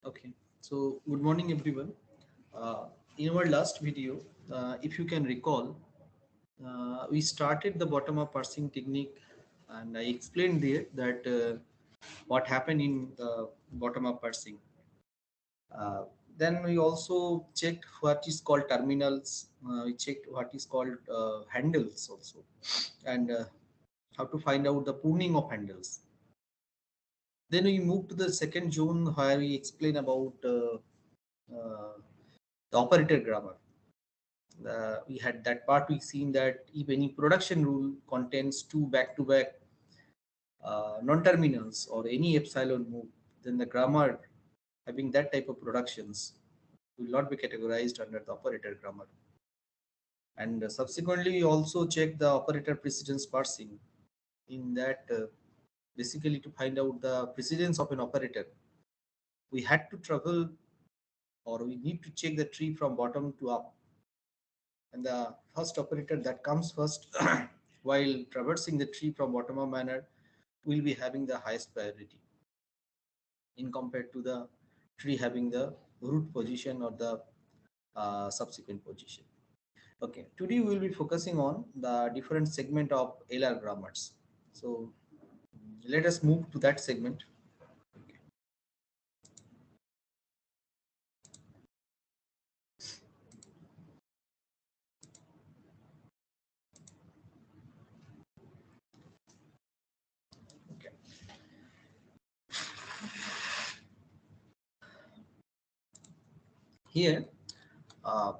Okay, so good morning everyone. Uh, in our last video, if you can recall, we started the bottom-up parsing technique, and I explained there that what happened in the bottom-up parsing. Uh, then we also checked what is called terminals. We checked what is called handles also, and how to find out the pruning of handles. Then we moved to the second zone where we explain about uh, the operator grammar. We had that part. We seen that if any production rule contains two back-to-back non-terminals or any epsilon move, then the grammar having that type of productions will not be categorized under the operator grammar. And subsequently, we also check the operator precedence parsing. In that, basically to find out the precedence of an operator, we had to travel, or we need to check the tree from bottom to up, and the first operator that comes first while traversing the tree from bottom up manner will be having the highest priority in compared to the tree having the root position or the subsequent position. Okay, today we will be focusing on the different segment of LR grammars. So let us move to that segment. Okay. Okay. Here, uh,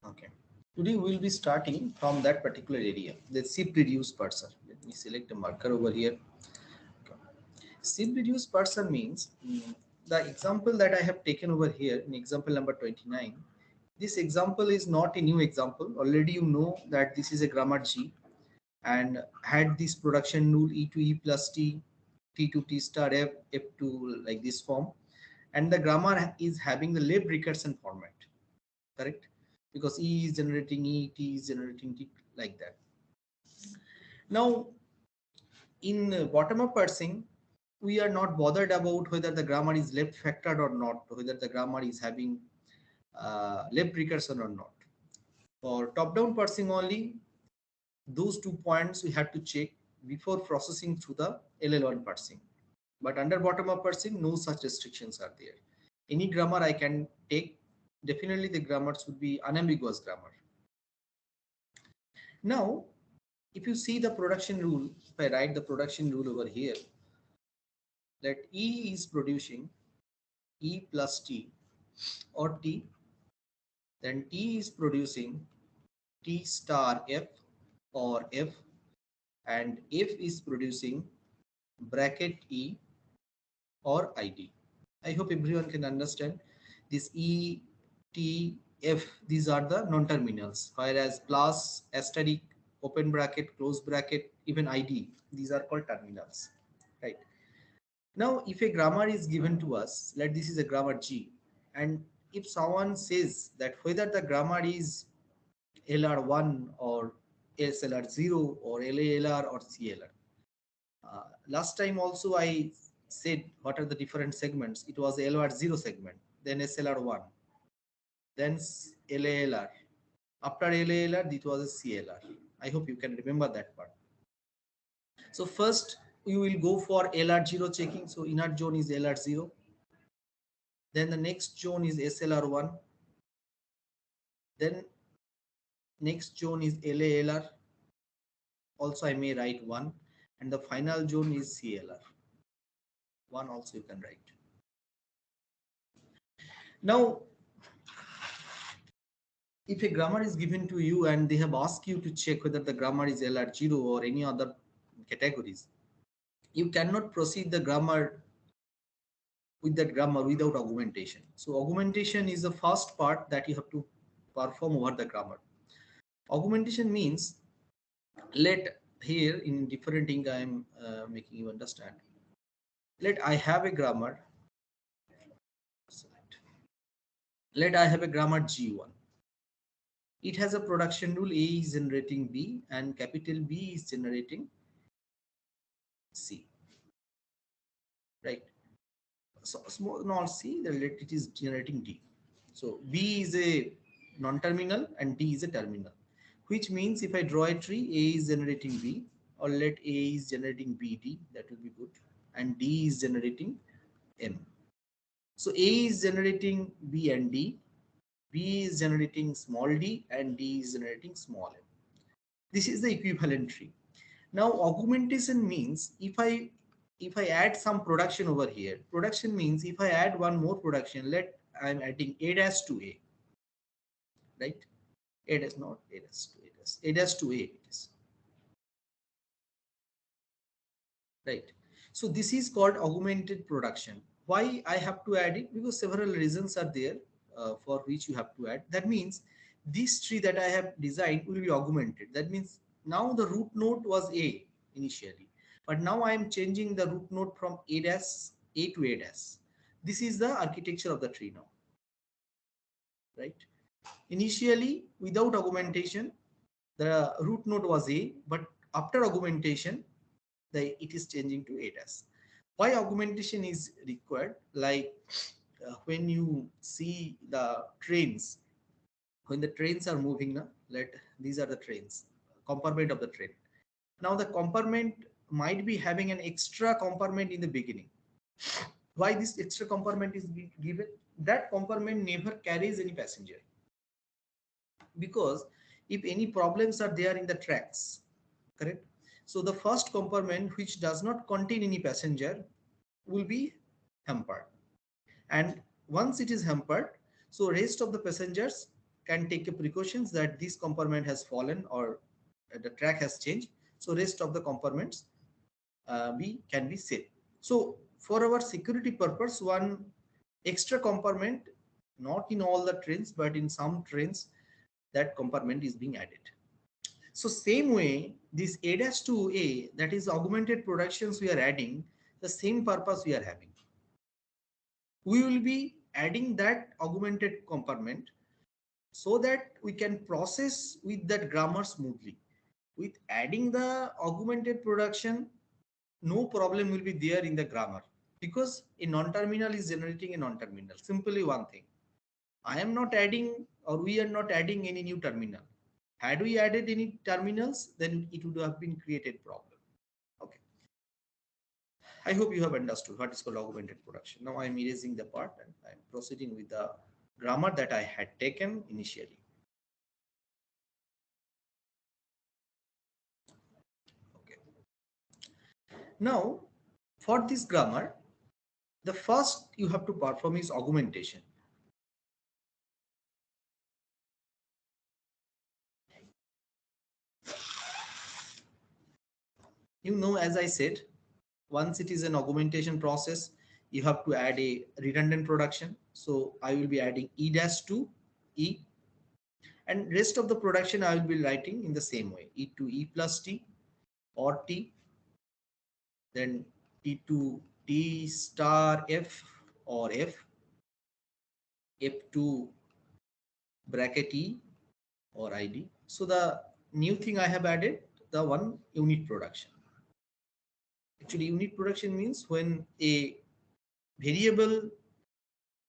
okay. Today we will be starting from that particular area, the SIP reduced parser. Let me select a marker over here. Okay. SIP reduced parser means the example that I have taken over here in example number 29. This example is not a new example. Already you know that this is a grammar G and had this production rule E to E plus T, T to T star F, F to like this form. And the grammar is having the left recursion format, correct? Because E is generating E, T is generating T, like that. Now, in bottom-up parsing, we are not bothered about whether the grammar is left factored or not, whether the grammar is having left recursion or not. For top-down parsing only, those 2 points we have to check before processing through the LL1 parsing. But under bottom-up parsing, no such restrictions are there. Any grammar I can take, definitely the grammar should be unambiguous grammar. Now, if you see the production rule, if I write the production rule over here, that E is producing E plus T or T, then T is producing T star F or F, and F is producing bracket E or ID. I hope everyone can understand this E, T, F, these are the non-terminals, whereas plus, asterisk, open bracket, close bracket, even ID, these are called terminals, right? Now, if a grammar is given to us, like this is a grammar G, and if someone says that whether the grammar is LR1 or SLR0 or LALR or CLR. Last time also I said what are the different segments. It was LR0 segment, then SLR1, then LALR. After LALR, it was a CLR. I hope you can remember that part. So first we will go for LR0 checking. So inner zone is LR0. Then the next zone is SLR1. Then next zone is LALR. Also I may write 1. And the final zone is CLR. 1 also you can write. Now, if a grammar is given to you and they have asked you to check whether the grammar is LR0 or any other categories, you cannot proceed the grammar with that grammar without augmentation. So augmentation is the first part that you have to perform over the grammar. Augmentation means, let here in different ink I am making you understand. Let I have a grammar. Let I have a grammar G1. It has a production rule. A is generating B and capital B is generating C. Right. So small not C, then let it is generating D. So B is a non-terminal and D is a terminal, which means if I draw a tree, A is generating B, or let A is generating BD, that will be good, and D is generating M. So A is generating B and D, B is generating small d, and D is generating small m. This is the equivalent tree. Now augmentation means if I add some production over here, production means if I add one more production, let I'm adding A dash to A, right? A dash not A dash to A dash, A dash to A it is, right? So this is called augmented production. Why I have to add it? Because several reasons are there for which you have to add. That means this tree that I have designed will be augmented. That means now the root node was A initially, but now I am changing the root node from A dash A to A dash. This is the architecture of the tree now, right? Initially, without augmentation, the root node was A, but after augmentation, it is changing to A dash. Why augmentation is required? Like when you see the trains, when the trains are moving now, these are the trains, compartment of the train. Now the compartment might be having an extra compartment in the beginning. Why this extra compartment is given? That compartment never carries any passenger, because if any problems are there in the tracks, correct? So the first compartment, which does not contain any passenger, will be hampered, and once it is hampered, so rest of the passengers can take a precautions that this compartment has fallen or the track has changed, so rest of the compartments can be safe. So for our security purpose, one extra compartment, not in all the trains but in some trains, that compartment is being added. So same way, this A-to-A, that is augmented productions we are adding, the same purpose we are having. We will be adding that augmented compartment so that we can process with that grammar smoothly. With adding the augmented production, no problem will be there in the grammar, because a non-terminal is generating a non-terminal. Simply one thing. I am not adding, or we are not adding any new terminal. Had we added any terminals, then it would have been created problem. Okay. I hope you have understood what is called augmented production. Now I am erasing the part and I am proceeding with the grammar that I had taken initially. Okay. Now, for this grammar, the first you have to perform is augmentation. You know, as I said, once it is an augmentation process, you have to add a redundant production. So I will be adding E dash to E, and rest of the production I will be writing in the same way, E to E plus T or T, then T to T star F or F, F to bracket E or ID. So the new thing I have added, the one unit production. Actually, unit production means when a variable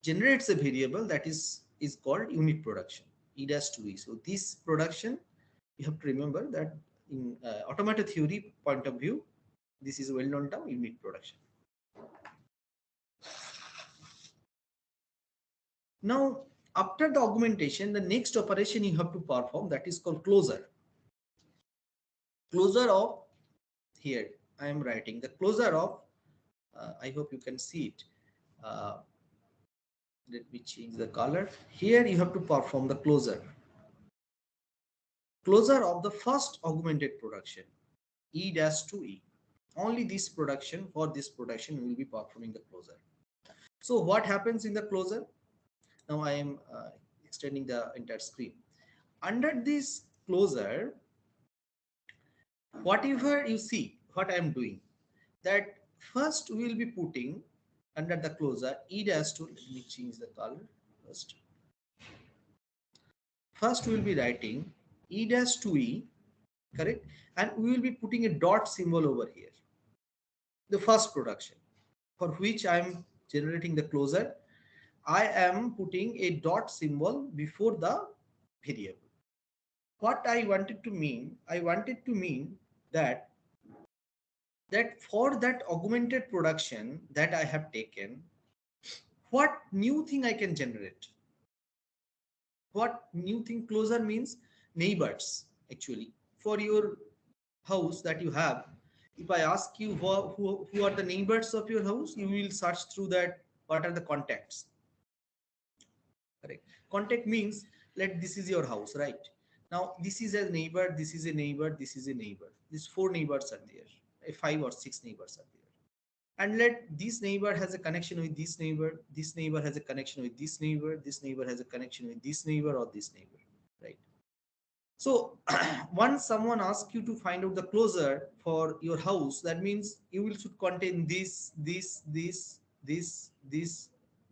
generates a variable, that is called unit production, E dash to E. So this production, you have to remember that in automata theory point of view, this is a well-known term, unit production. Now, after the augmentation, the next operation you have to perform, that is called closure. Closure of, here I am writing the closure of, I hope you can see it. Let me change the color. Here you have to perform the closure. Closure of the first augmented production, E dash to E. Only this production, for this production, we will be performing the closure. So what happens in the closure? Now I am extending the entire screen. Under this closure, whatever you see, what I am doing, that first we will be putting under the closure E dash to, let me change the color first. First we will be writing E dash to E, correct? And we will be putting a dot symbol over here. The first production, for which I am generating the closure, I am putting a dot symbol before the variable. What I wanted to mean, I wanted to mean that for that augmented production that I have taken, what new thing I can generate? What new thing? Closer means neighbors actually. For your house that you have, if I ask you who are the neighbors of your house, you will search through that what are the contacts. Correct. Contact means let this is your house, right? Now this is a neighbor, this is a neighbor, this is a neighbor. These four neighbors are there. Five or six neighbors are there. And let this neighbor has a connection with this neighbor has a connection with this neighbor has a connection with this neighbor or this neighbor, right? So once someone asks you to find out the closure for your house, that means you will should contain this one,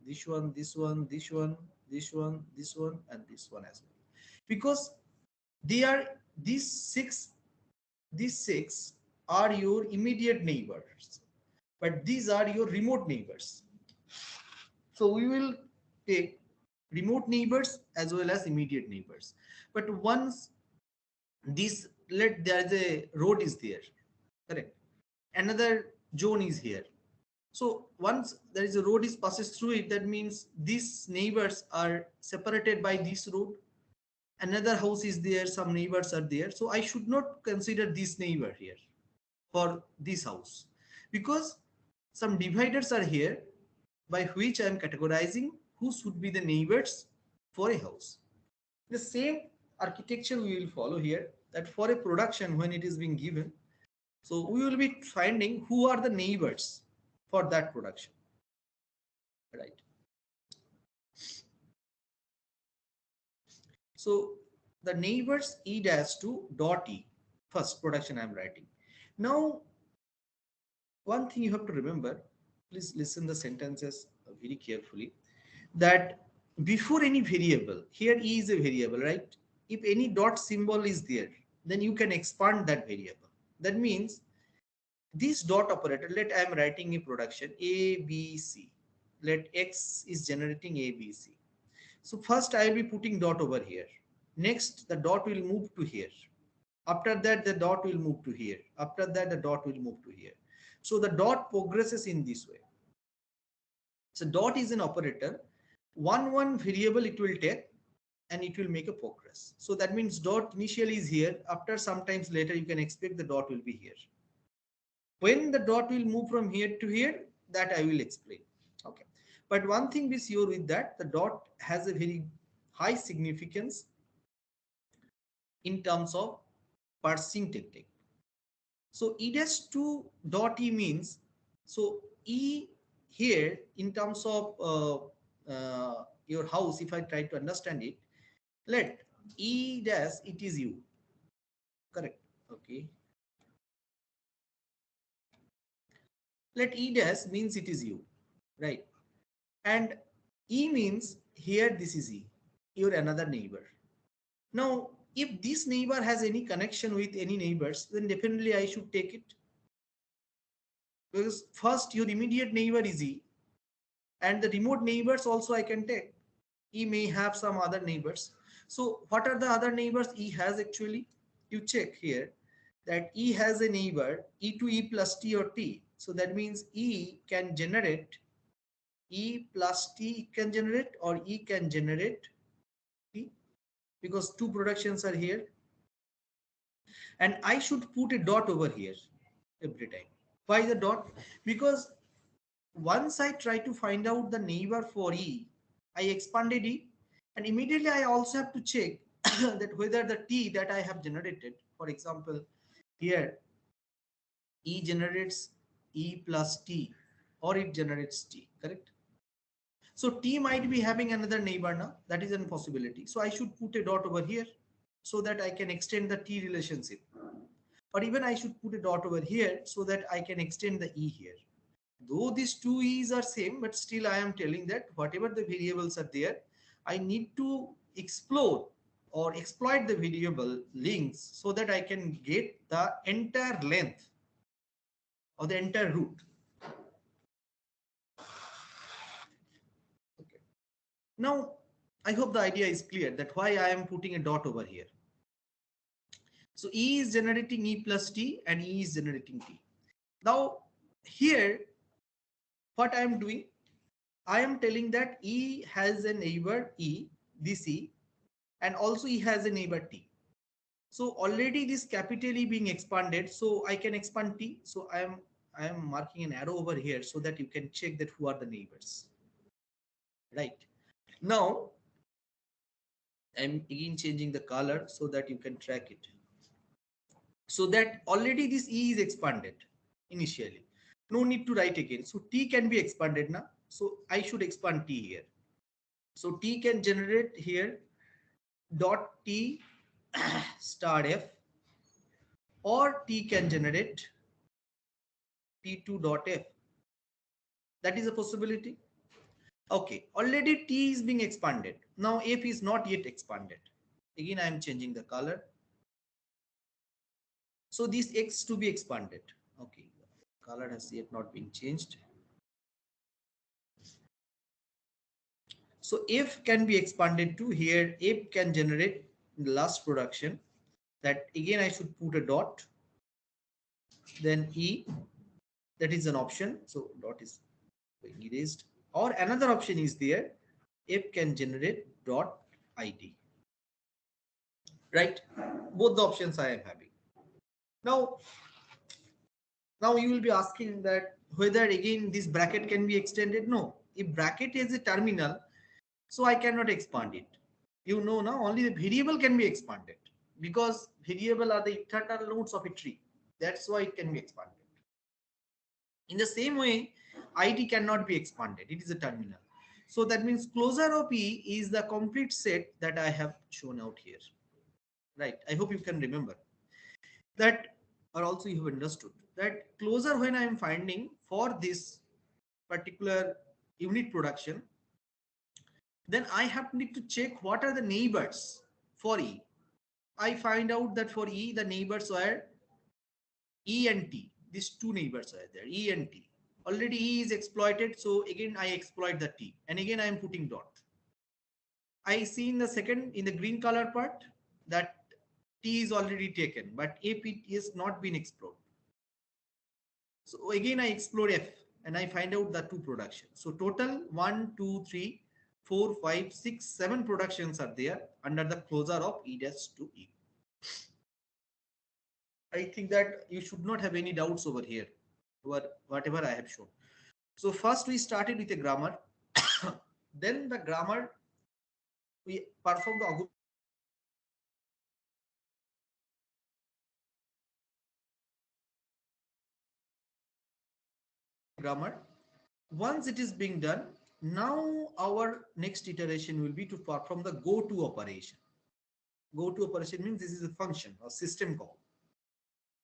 this one, this one, this one, this one, and this one as well. Because they are these six are your immediate neighbors, but these are your remote neighbors. So we will take remote neighbors as well as immediate neighbors. But once this, let there is a road is there, correct, another zone is here. So once there is a road is passes through it, that means these neighbors are separated by this road. Another house is there, some neighbors are there, so I should not consider this neighbor here for this house, because some dividers are here by which I am categorizing who should be the neighbors for a house. The same architecture we will follow here, that for a production when it is being given, so we will be finding who are the neighbors for that production, right? So the neighbors e dash to dot e, first production I am writing. Now one thing you have to remember, please listen the sentences very carefully, that before any variable, here e is a variable, right? If any dot symbol is there, then you can expand that variable. That means this dot operator, let I am writing a production a b c, let x is generating a b c. So first I will be putting dot over here, next the dot will move to here, after that the dot will move to here, after that the dot will move to here. So the dot progresses in this way. So dot is an operator, one variable it will take and it will make a progress. So that means dot initially is here, after sometimes later you can expect the dot will be here. When the dot will move from here to here, that I will explain. Okay. But one thing be sure with that, the dot has a very high significance in terms of parsing technique. So e dash 2 dot e means, so e here in terms of your house, if I try to understand it, let e dash it is you, correct? Okay. Let e dash means it is you, right? And e means here this is e, your another neighbor. Now if this neighbor has any connection with any neighbors, then definitely I should take it, because first your immediate neighbor is e, and the remote neighbors also I can take. E may have some other neighbors. So what are the other neighbors E has actually? You check here that E has a neighbor E to E plus T or T. So that means E can generate E plus T can generate, or E can generate T, because two productions are here. And I should put a dot over here every time. Why the dot? Because once I try to find out the neighbor for E, I expanded E, and immediately I also have to check that whether the T that I have generated, for example, here E generates E plus T, or it generates T, correct? So T might be having another neighbor now, that is a possibility. So I should put a dot over here so that I can extend the T relationship. Or even I should put a dot over here so that I can extend the E here. Though these two e's are same, but still I am telling that whatever the variables are there, I need to explore or exploit the variable links so that I can get the entire length or the entire route. Now, I hope the idea is clear that why I am putting a dot over here. So E is generating E plus T and E is generating T. Now, here, what I am doing, I am telling that E has a neighbor E, this E, and also E has a neighbor T. So already this capital E being expanded, so I can expand T. So I am marking an arrow over here so that you can check that who are the neighbors. Right. Now I'm again changing the color so that you can track it. So that already this E is expanded initially. No need to write again. So T can be expanded now. So I should expand T here. So T can generate here dot T star F, or T can generate T2 dot F. That is a possibility. Okay, already T is being expanded. Now F is not yet expanded. Again, I am changing the color. So this X to be expanded. Okay, color has yet not been changed. So F can be expanded to here. F can generate the last production. That again I should put a dot. Then E, that is an option. So dot is erased. Or another option is there. F can generate dot ID. Right? Both the options I am having. Now, now you will be asking that whether again this bracket can be extended. No, if bracket is a terminal, so I cannot expand it. You know now only the variable can be expanded because variable are the eternal nodes of a tree. That's why it can be expanded. In the same way, ID cannot be expanded. It is a terminal. So that means closure of E is the complete set that I have shown out here. Right. I hope you can remember that, or also you have understood that closure when I am finding for this particular unit production, then I have need to check what are the neighbors for E. I find out that for E, the neighbors were E and T. These two neighbors are there, E and T. Already E is exploited, so again I exploit the T, and again I am putting dot. I see in the second, in the green color part, that T is already taken, but if it is not been explored. So again I explore F and I find out the two productions. So total 1, 2, 3, 4, 5, 6, 7 productions are there under the closure of E dash to E. I think that you should not have any doubts over here, whatever I have shown. So first we started with a grammar. Then the grammar, we perform the grammar. Once it is being done, now our next iteration will be to perform the go to operation. Go to operation means this is a function or system call.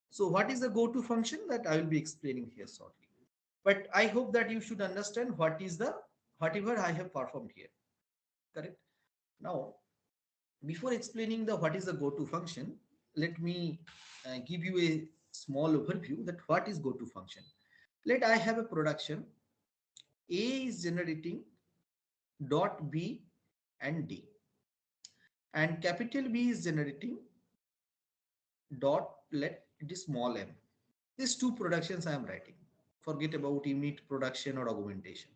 So what is the go to function, that I will be explaining here shortly. But I hope that you should understand what is the whatever I have performed here. Correct? Now, before explaining the what is the go to function, let me give you a small overview that what is go to function. Let I have a production. A is generating dot B and D, and capital B is generating dot, let it is small m. These two productions I am writing. Forget about unit production or augmentation.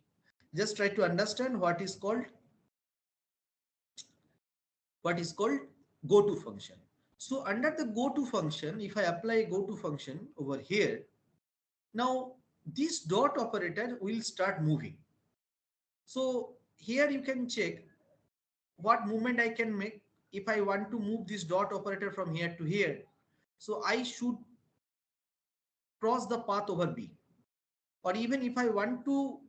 Just try to understand what is called go to function. So under the go to function, if I apply go to function over here, now this dot operator will start moving. So here you can check what movement I can make if I want to move this dot operator from here to here. So I should cross the path over B. Or even if I want to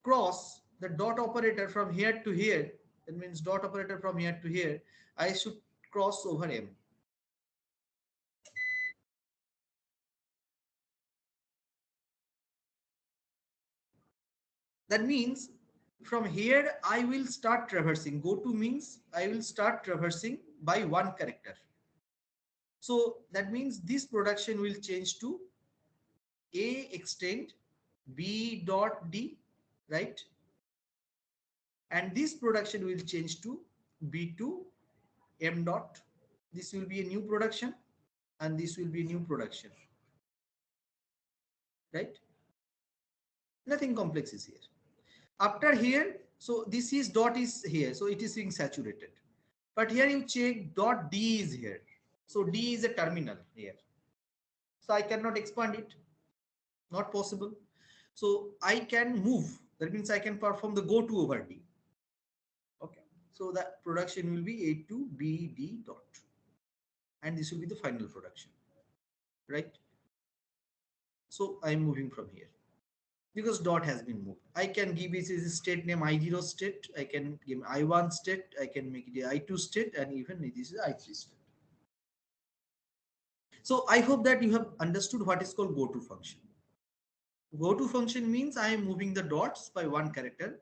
cross the dot operator from here to here, that means dot operator from here to here, I should cross over M. That means from here I will start traversing. Go to means I will start traversing by one character. So that means this production will change to A extend B dot D, right? and this production will change to B to M dot. This will be a new production and this will be a new production, right? Nothing complex is here. After here, so this is dot is here, so it is being saturated. But here you check dot D is here. So D is a terminal here. So I cannot expand it, not possible. So I can move, that means I can perform the go to over D. Okay, so that production will be A to B D dot, and this will be the final production, right? So I'm moving from here because dot has been moved. I can give it a state name I0 state, I can give I1 state, I can make it a I2 state, and even this is I3 state. So I hope that you have understood what is called go to function. Go to function means I am moving the dots by one character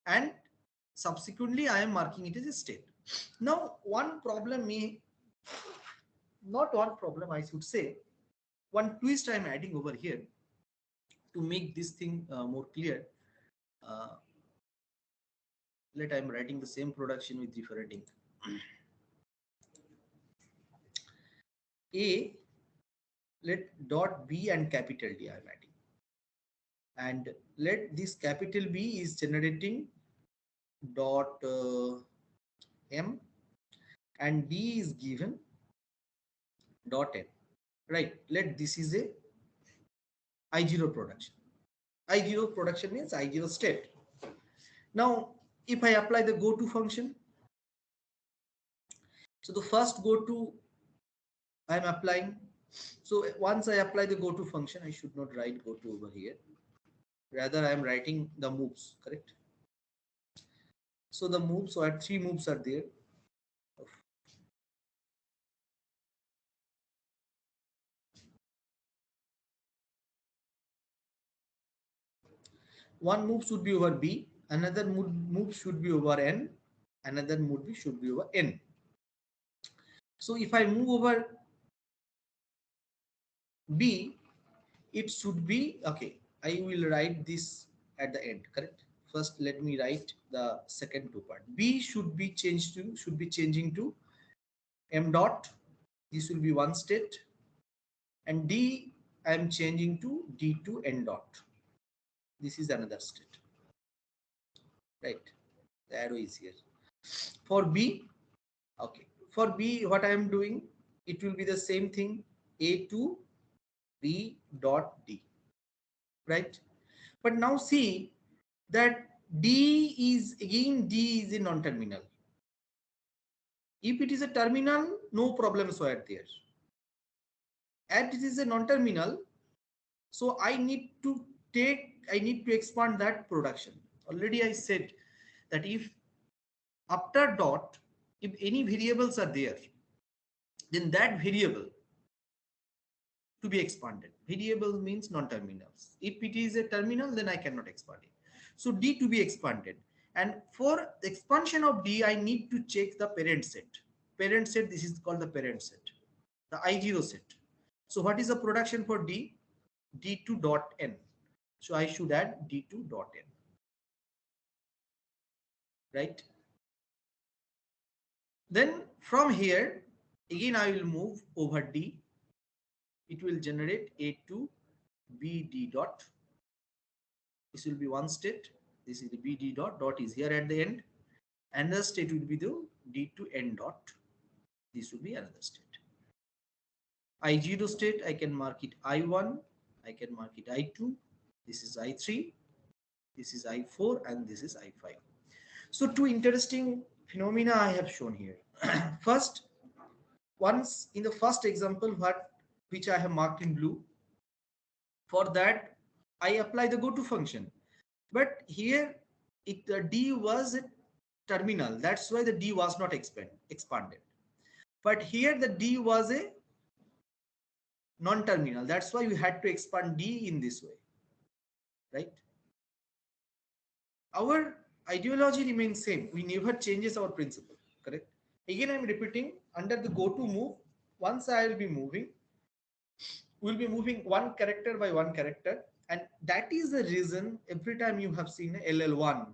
and subsequently I am marking it as a state. Now one problem not one problem, I should say, one twist I am adding over here to make this thing more clear. Uh, let I am writing the same production with different ink. A, let dot B and capital D I am adding. And let this capital B is generating dot M and D is given dot N. Right, let this is a I0 production. I0 production means I0 state. Now, if I apply the go to function, so the first go to I am applying. So once I apply the go to function, I should not write go to over here. Rather, I am writing the moves, correct? So the moves, so three moves are there. One move should be over B, another move should be over N, another move should be over N. So if I move over B, it should be, okay, I will write this at the end, correct? First, let me write the second two part. B should be changing to M dot. This will be one state. And D, I am changing to D to N dot. This is another state, right? The arrow is here. For B, okay. For B, what I am doing, it will be the same thing, A to B dot D, right? But now see that D is a non-terminal. If it is a terminal, no problems were there. As it is a non-terminal, so I need to expand that production. Already I said that if after dot, if any variables are there, then that variable to be expanded. Variable means non-terminals. If it is a terminal, then I cannot expand it. So D to be expanded. And for expansion of D, I need to check the parent set. Parent set, this is called the parent set, the I0 set. So what is the production for D? D2 dot N. So I should add D2 dot N. Right? Then from here, again I will move over D. It will generate A2 BD dot. This will be one state. This is the BD dot. Dot is here at the end. Another state will be the D to N dot. This will be another state. I0 state, I can mark it I1. I can mark it I2. This is I3. This is I4 and this is I5. So two interesting phenomena I have shown here. First, once in the first example, which I have marked in blue, for that I apply the go to function. But here the D was a terminal. That's why the D was not expanded. But here the D was a non-terminal. That's why we had to expand D in this way, right? Our ideology remains same. We never changes our principle, correct? Again, I'm repeating, under the go to move, once I will be moving, we'll be moving one character by one character. And that is the reason every time you have seen LL1,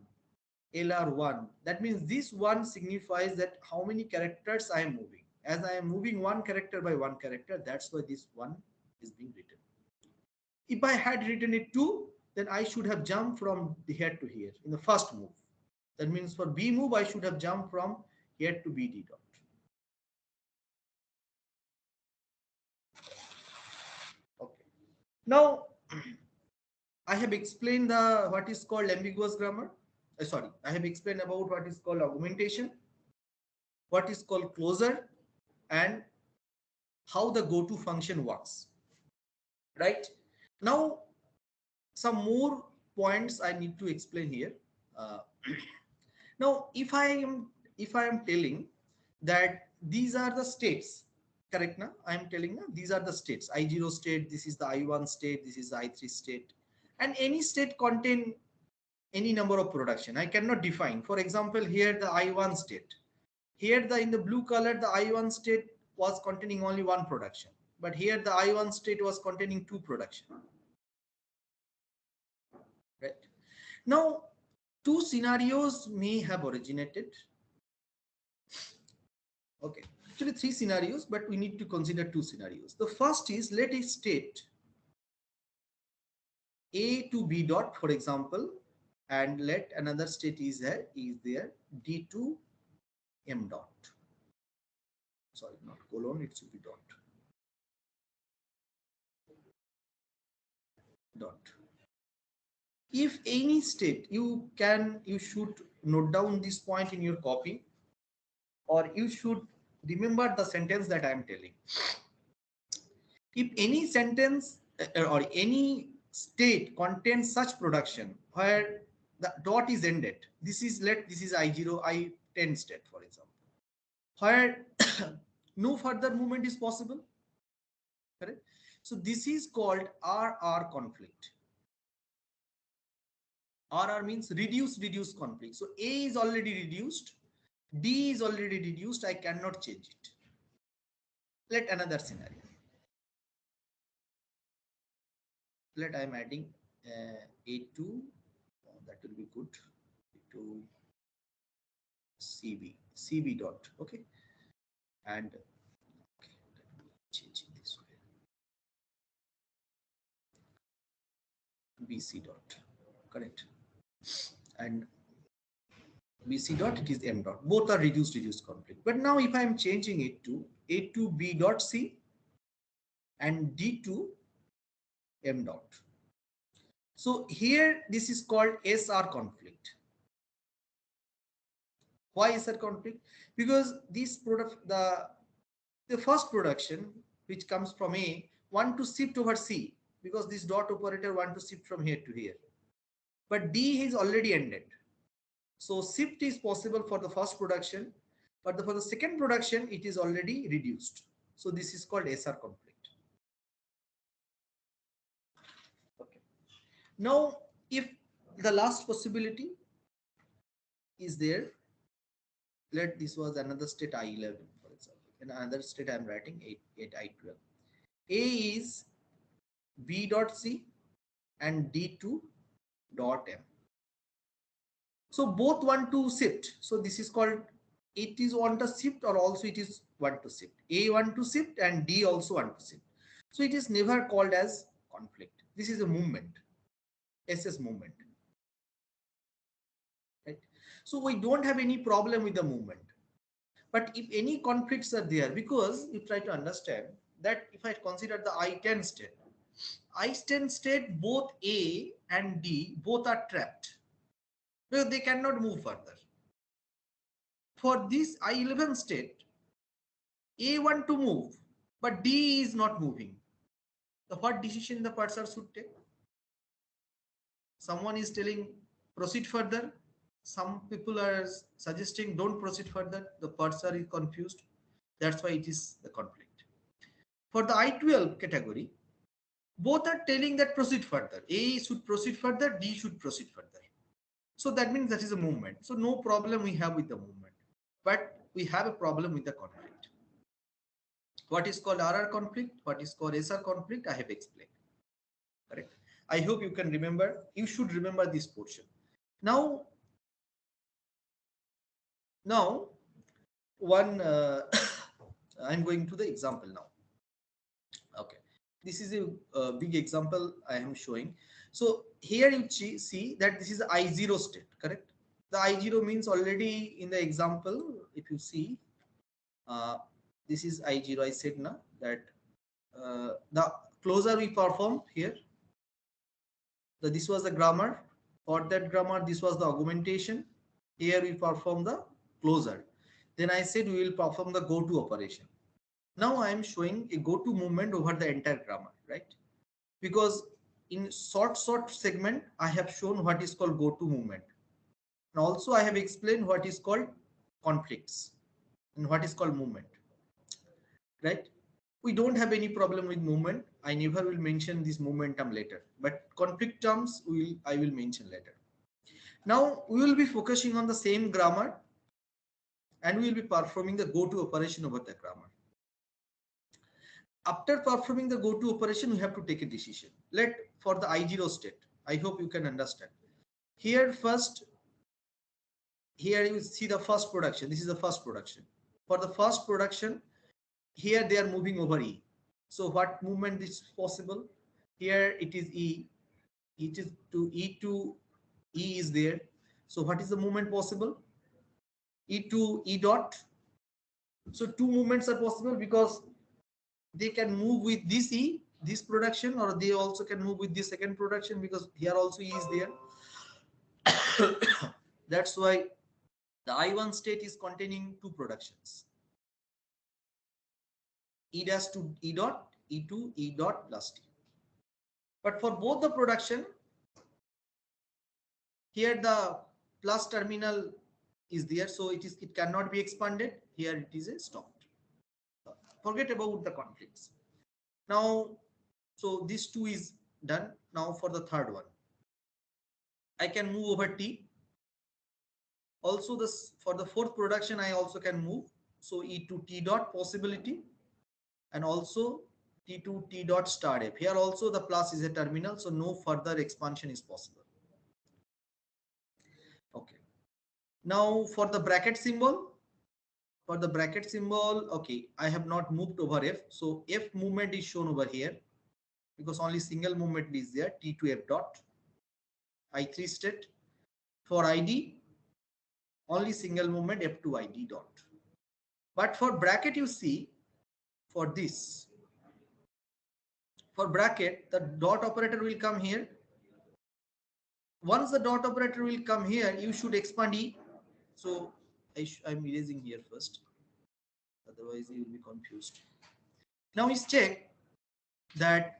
LR1. That means this one signifies that how many characters I am moving. As I am moving one character by one character, that's why this one is being written. If I had written it 2, then I should have jumped from here to here in the first move. That means for B move, I should have jumped from here to BD dot. Okay. Now, I have explained the what is called ambiguous grammar. Sorry, I have explained about what is called augmentation, what is called closure, and how the goto function works. Right? Now, some more points I need to explain here. Uh, now, if I am telling that these are the states, correct? Now I am telling these are the states. I0 state. This is the I1 state. This is the I3 state, and any state contain any number of production. I cannot define. For example, here the I1 state. Here the in the blue color the I1 state was containing only one production, but here the I1 state was containing two production. Right. Now, two scenarios may have originated. Okay, actually three scenarios, but we need to consider two scenarios. The first is, let a state A to B dot, for example, and let another state is there D to M dot. Sorry, not colon, it should be dot. Dot. If any state, you should note down this point in your copy, or you should remember the sentence that I am telling. If any sentence or any state contains such production where the dot is ended, this is I0, I10 state, for example, where no further movement is possible. Correct? So this is called RR conflict. RR means reduce conflict. So A is already reduced, D is already reduced, I cannot change it. Let another scenario. Let I am adding A2, that will be good, to CB dot, okay, and okay, change it this way, BC dot, correct, and BC dot, it is M dot. Both are reduced conflict. But now if I am changing it to A2B dot C and D2 M dot. So here this is called SR conflict. Why SR conflict? Because this product, the first production which comes from A want to shift over C, because this dot operator want to shift from here to here. But D is already ended. So shift is possible for the first production, but for the second production, it is already reduced. So this is called SR conflict. Okay. Now, if the last possibility is there, let this was another state I11, for example. In another state, I am writing 8 I12. A is B dot C and D2 dot M. So both want to shift. So this is called, it is want to shift, or also it is want to shift. A want to shift and D also want to shift. So it is never called as conflict. This is a movement, SS movement. Right? So we don't have any problem with the movement. But if any conflicts are there, because you try to understand that if I consider the I10 state, I10 state, both A and D both are trapped, because they cannot move further. For this I11 state, A want to move, but D is not moving. So what decision the parser should take? Someone is telling proceed further. Some people are suggesting don't proceed further. The parser is confused. That's why it is the conflict. For the I12 category, both are telling that proceed further. A should proceed further, D should proceed further. So that means that is a movement. So no problem we have with the movement, but we have a problem with the conflict. What is called RR conflict, what is called SR conflict, I have explained. Correct. I hope you can remember. You should remember this portion. Now, Now, one I'm going to the example now. Okay, this is a big example I am showing. So here you see that this is I0 state, correct? The I0 means already in the example, if you see, uh, this is I0. I said now that the closer we perform here, this was the grammar. For that grammar, this was the augmentation. Here we perform the closer. Then I said we will perform the go to operation. Now I am showing a go to movement over the entire grammar, right? Because in short segment, I have shown what is called go to movement. And also I have explained what is called conflicts and what is called movement, right? We don't have any problem with movement. I never will mention this momentum later, but conflict terms I will mention later. Now we will be focusing on the same grammar and we will be performing the go to operation over the grammar. After performing the go to operation, we have to take a decision. Let for the I0 state, I hope you can understand. Here first, here you see the first production. This is the first production. For the first production, here they are moving over E. So what movement is possible? Here it is E. It is to E is there. So what is the movement possible? E to E dot. So two movements are possible because they can move with this E, this production, or they also can move with this second production because here also E is there. That's why the I1 state is containing two productions. E dash to E dot, E to E dot plus T. But for both the production, here the plus terminal is there, so it cannot be expanded. Here it is a stopped. Forget about the conflicts. Now, so this two is done. Now for the third one, I can move over T. Also, this for the fourth production, I also can move. So E to T dot possibility, and also T to T dot star F. Here also the plus is a terminal, so no further expansion is possible. Okay. Now for the bracket symbol, okay, I have not moved over F. So F movement is shown over here because only single movement is there, T to F dot, I3 state. For ID, only single movement F to ID dot. But for bracket, you see, for this, for bracket, the dot operator will come here. Once the dot operator will come here, you should expand E. So I'm erasing here first. Otherwise, you will be confused. Now let's check that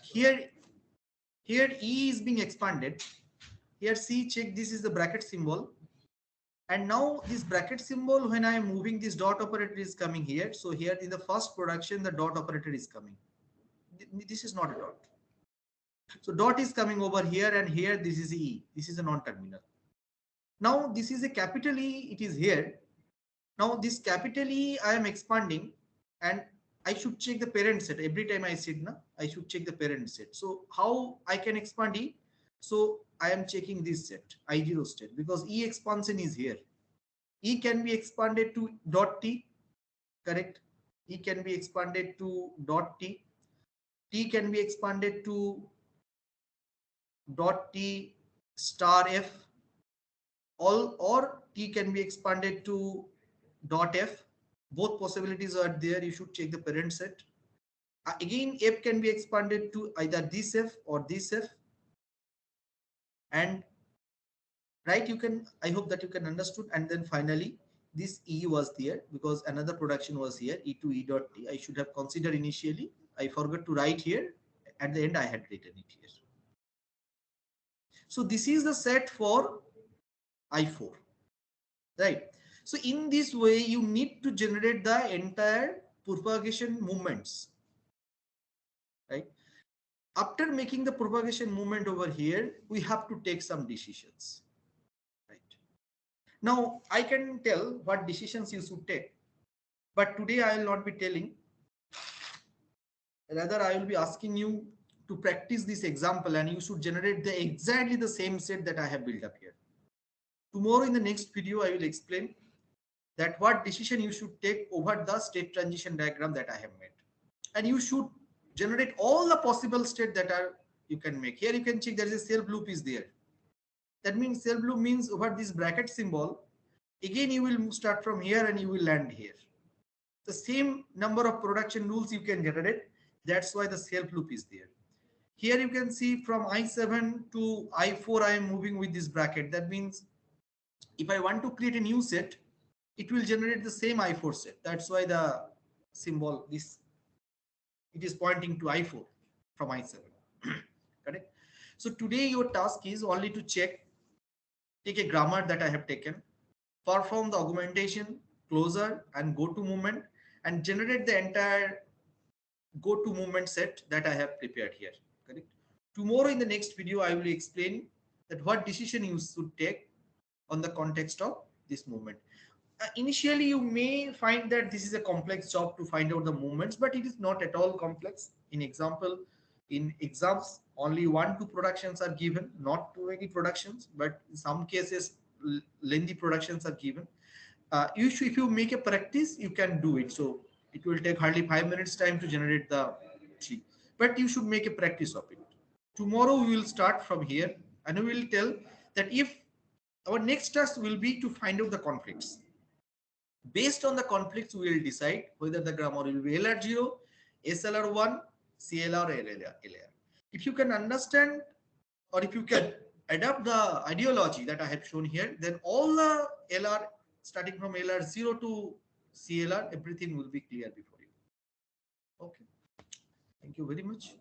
here E is being expanded. Here C, check, this is the bracket symbol. And now this bracket symbol, when I am moving, this dot operator is coming here. So here in the first production, the dot operator is coming. This is not a dot. So dot is coming over here, and here this is E. This is a non-terminal. Now this is a capital E, it is here. Now this capital E I am expanding, and I should check the parent set. Every time I said na, I should check the parent set. So how I can expand E? So I am checking this set, I0 state, because E expansion is here. E can be expanded to dot T, correct? E can be expanded to dot T. T can be expanded to dot T star F. All, or T can be expanded to dot F. Both possibilities are there. You should check the parent set. Again, F can be expanded to either this F or this F. And right, you can, I hope that you can understood. And then finally, this E was there because another production was here, E to E dot T. I should have considered initially. I forgot to write here. At the end, I had written it here. So this is the set for I4, right? So in this way, you need to generate the entire propagation movements, right? After making the propagation movement over here, we have to take some decisions, right? Now I can tell what decisions you should take, but today I will not be telling. Rather, I will be asking you to practice this example, and you should generate exactly the same set that I have built up here. Tomorrow in the next video, I will explain that what decision you should take over the state transition diagram that I have made. And you should generate all the possible state that are you can make. Here you can check there is a self loop is there. That means self loop means over this bracket symbol, again you will start from here and you will land here. The same number of production rules you can generate. That's why the self loop is there. Here you can see from I7 to I4 I am moving with this bracket. That means if I want to create a new set, it will generate the same I4 set. That's why the symbol this it is pointing to I4 from I7. Correct? So today your task is only to check, take a grammar that I have taken, perform the augmentation, closure and go to movement and generate the entire go to movement set that I have prepared here. Correct? Tomorrow in the next video, I will explain that what decision you should take on the context of this movement. Initially, you may find that this is a complex job to find out the movements, but it is not at all complex. In exams, only 1-2 productions are given, not too many productions, but in some cases, lengthy productions are given. If you make a practice, you can do it. So it will take hardly 5 minutes time to generate the tree, but you should make a practice of it. Tomorrow we will start from here and we will tell that if our next task will be to find out the conflicts. Based on the conflicts, we will decide whether the grammar will be LR0, SLR1, CLR or LR. If you can understand or if you can adapt the ideology that I have shown here, then all the LR starting from LR0 to CLR, everything will be clear before you. Okay. Thank you very much.